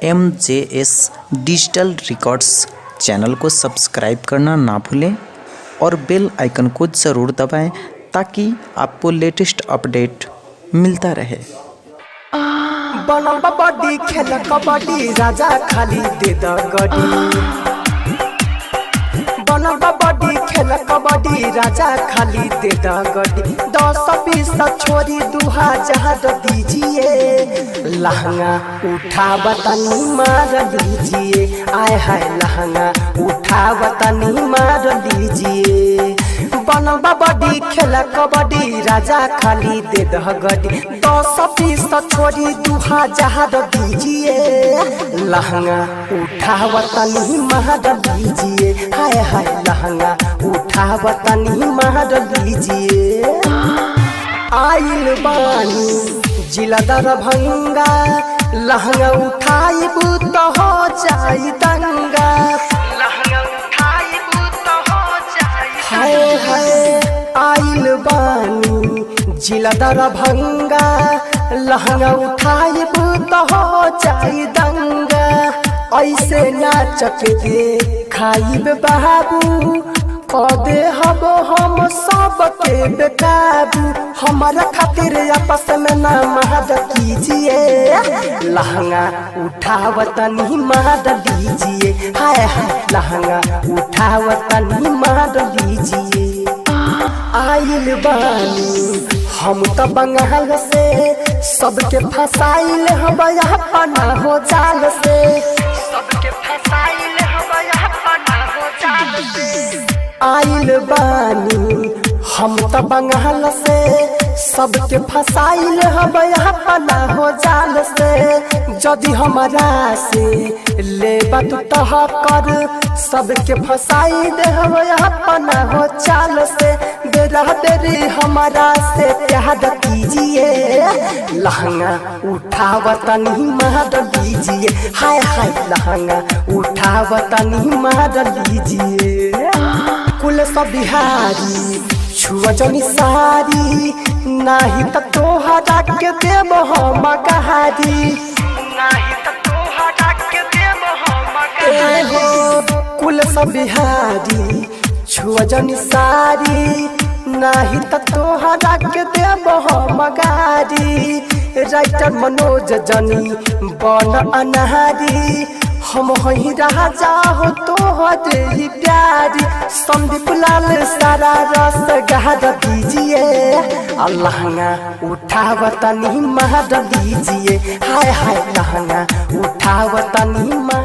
MJS digital records channel को subscribe करना ना भूलें और बेल आइकन को ज़रूर दबाएं ताकि आपको लेटेस्ट अपडेट मिलता रहे। बनल बॉडी खेल कबड्डी राजा खाली दे द गड्डी। बनल बॉडी खेल कबड्डी राजा खाली दे द गड्डी। 10-20 छोरी 2000 दीजिए। लहंगा उठा बतानी मार लीजिए। आय हाय लहंगा उठा बतानी मार लीजिए। बनल बॉडी खेल कबड्डी राजा खाली दे द गड्डी। 10-20 छोरी 2000 दीजिए। लहंगा उठा बतानी मार लीजिए। हाय हाय लहंगा उठा बतानी मार लीजिए। आइल बानी जिला दरभंगा। लहंगा उठाइब तो हो जाई दंगा। लहंगा उठाइब तो हो जाई। हाय हाय आइल बानी जिला दरभंगा। लहंगा उठाइब तो हो जाई दंगा। ऐसे नाचक दे खाइब बाबू कदे हब हम सबके बेकाबू। हमारा खातिर आपस में ना मार कीजिए। लहंगा उठावतनी मार लीजिए। हाय हाय लहंगा उठावतनी मार लीजिए। आइल बानी हम तो बंगाल से सबके फसाइल हम अपना हो जाल से। सबके फसाइल हम अपना हो जाल से। आइल बानी हम तो बंगाल से सबके फसाइल हम अपना हो जाल से। यदि हमारा से ले बात कर सबके फसाई दे हम अपना हो चाल से। बेरा बेरी हमारा से प्यार कीजिए। लहंगा उठावतनी मार लीजिए। हाय हाय लहंगा उठावतनी मार लीजिए। कुल सब बिहारी छुआ जनी सारी नाही त तोहरा के देव हम कहारी। नाही त तोहरा के देव हम कहारी। कुल सब बिहारी छुआ जनी सारी नाही त तोहरा के देव हम गारी। राइटर मनोज जनी बन अनहारी। हम वही राजा हो तोहरे ही प्यारी। संदीप लाल सारा रस गहर दीजिए। लहंगा उठावतनी मार लीजिए। हाय हाय लहंगा उठावतनी मार